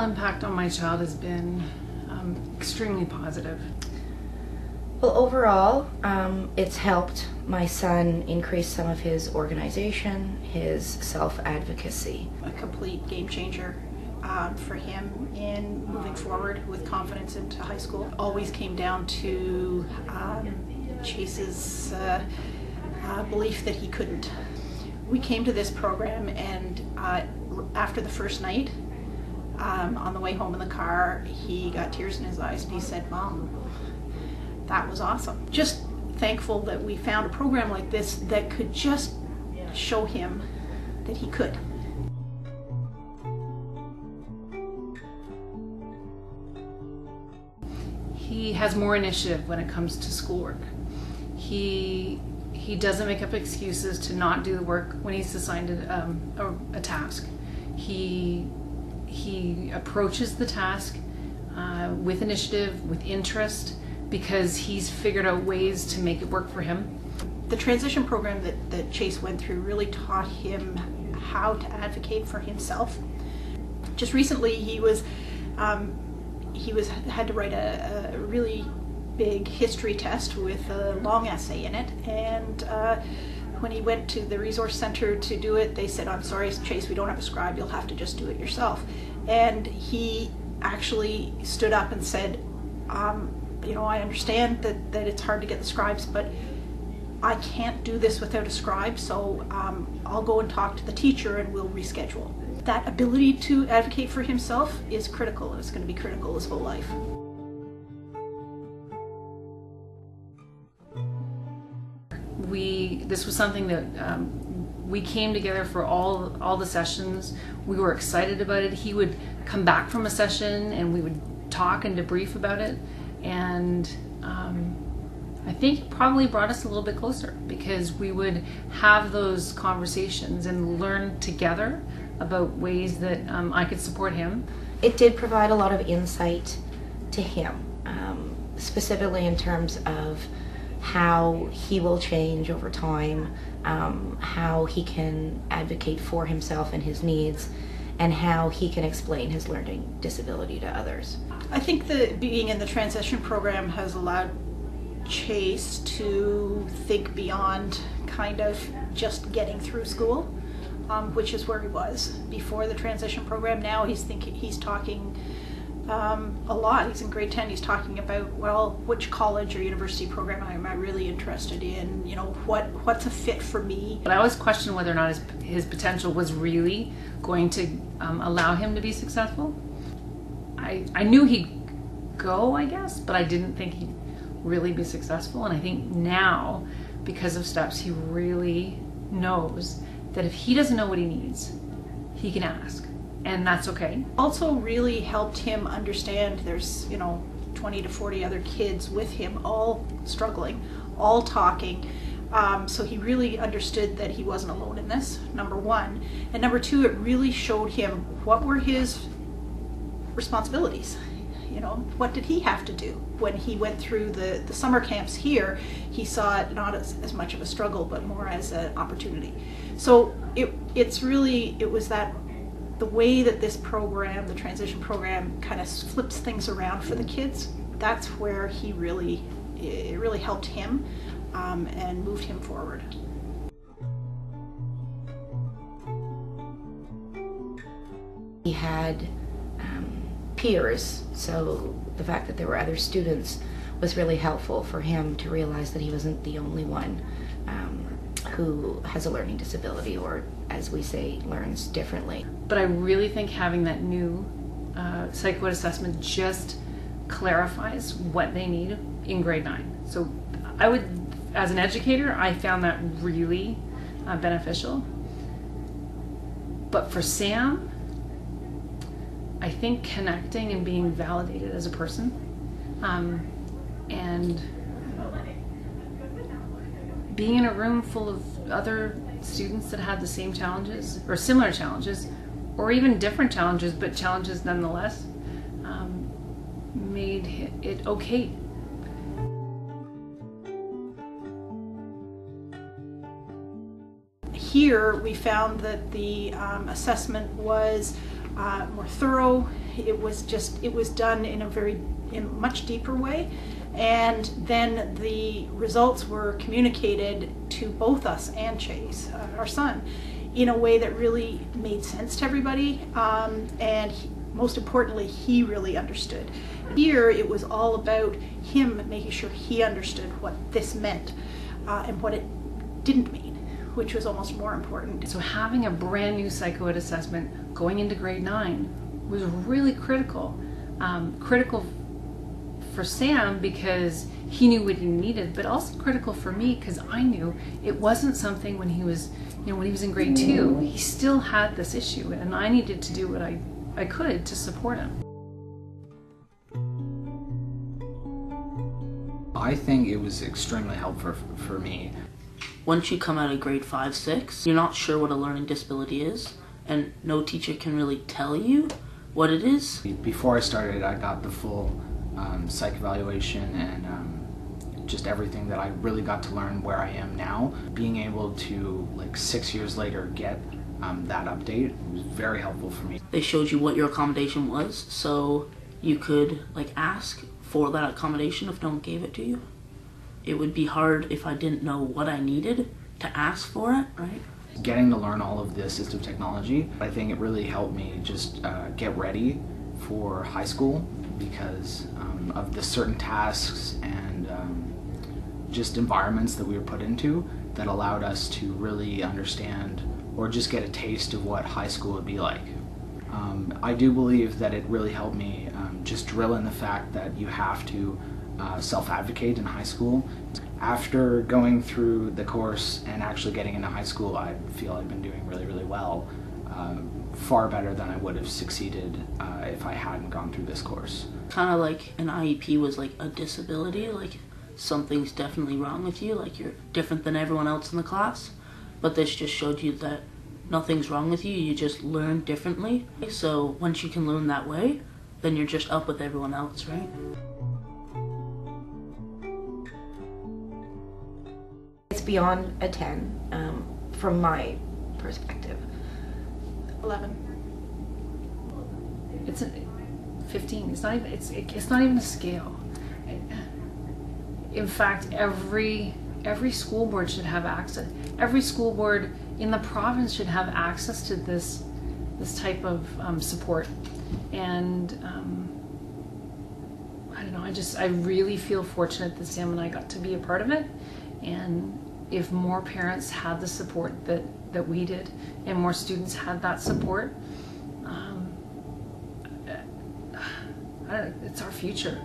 impact on my child has been extremely positive. Well, overall, it's helped my son increase some of his organization, his self-advocacy. A complete game changer for him in moving forward with confidence into high school. Always came down to Chase's belief that he couldn't. We came to this program, and after the first night, on the way home in the car, he got tears in his eyes and he said, "Mom, that was awesome." Just thankful that we found a program like this that could just show him that he could. He has more initiative when it comes to schoolwork. He doesn't make up excuses to not do the work when he's assigned a task. He approaches the task with initiative, with interest, because he's figured out ways to make it work for him. The transition program that Chase went through really taught him how to advocate for himself. Just recently, he had to write a really big history test with a long essay in it, and when he went to the resource center to do it, they said, "I'm sorry, Chase, we don't have a scribe, you'll have to just do it yourself." And he actually stood up and said, I understand that it's hard to get the scribes, but I can't do this without a scribe, so I'll go and talk to the teacher and we'll reschedule. That ability to advocate for himself is critical, and it's going to be critical his whole life. This was something that we came together for all the sessions. We were excited about it. He would come back from a session and we would talk and debrief about it, and I think it probably brought us a little bit closer because we would have those conversations and learn together about ways that I could support him. It did provide a lot of insight to him, specifically in terms of how he will change over time, how he can advocate for himself and his needs, and how he can explain his learning disability to others. I think that being in the transition program has allowed Chase to think beyond kind of just getting through school, which is where he was before the transition program. Now he's talking a lot. He's in grade 10. He's talking about, well, which college or university program am I really interested in? What's a fit for me? But I always questioned whether or not his potential was really going to allow him to be successful. I knew he'd go, I guess, but I didn't think he'd really be successful. And I think now, because of STEPS, he really knows that if he doesn't know what he needs, he can ask. And that's okay. Also really helped him understand there's 20 to 40 other kids with him, all struggling, all talking. So he really understood that he wasn't alone in this, number one. And number two, it really showed him what were his responsibilities. What did he have to do? When he went through the summer camps here, he saw it not as much of a struggle, but more as an opportunity. So it was that the way that this program, the transition program, kind of flips things around for the kids. That's where it really helped him and moved him forward. He had peers, so the fact that there were other students was really helpful for him to realize that he wasn't the only one who has a learning disability, or as we say, learns differently. But I really think having that new psych-ed assessment just clarifies what they need in grade 9. So I would, as an educator, I found that really beneficial. But for Sam, I think connecting and being validated as a person, and being in a room full of other students that had the same challenges or similar challenges, or even different challenges, but challenges nonetheless, made it okay. Here we found that the assessment was more thorough. It was done in a much deeper way. And then the results were communicated to both us and Chase, our son, in a way that really made sense to everybody. And most importantly, he really understood. Here, it was all about him making sure he understood what this meant and what it didn't mean, which was almost more important. So having a brand new psychoed assessment going into grade 9 was really critical. Critical for Sam because he knew what he needed, but also critical for me because I knew it wasn't something when he was in grade 2, he still had this issue, and I needed to do what I could to support him. I think it was extremely helpful for me. Once you come out of grade 5, 6, you're not sure what a learning disability is, and no teacher can really tell you what it is. Before I started, I got the full psych evaluation and just everything that I really got to learn where I am now. Being able to, like 6 years later, get that update was very helpful for me. They showed you what your accommodation was, so you could ask for that accommodation if no one gave it to you. It would be hard if I didn't know what I needed to ask for it, right? Getting to learn all of the assistive technology, I think it really helped me just get ready for high school because of the certain tasks and just environments that we were put into that allowed us to really understand or just get a taste of what high school would be like. I do believe that it really helped me just drill in the fact that you have to self-advocate in high school. After going through the course and actually getting into high school, I feel I've been doing really, really well. Far better than I would have succeeded if I hadn't gone through this course. Kind of like an IEP was like a disability, like something's definitely wrong with you, like you're different than everyone else in the class. But this just showed you that nothing's wrong with you, you just learn differently. So once you can learn that way, then you're just up with everyone else, right? It's beyond a 10 from my perspective. 11. It's a 15. It's not even a scale. In fact, every school board should have access. Every school board in the province should have access to this type of support. And I don't know. I really feel fortunate that Sam and I got to be a part of it. And if more parents had the support that we did, and more students had that support, it's our future.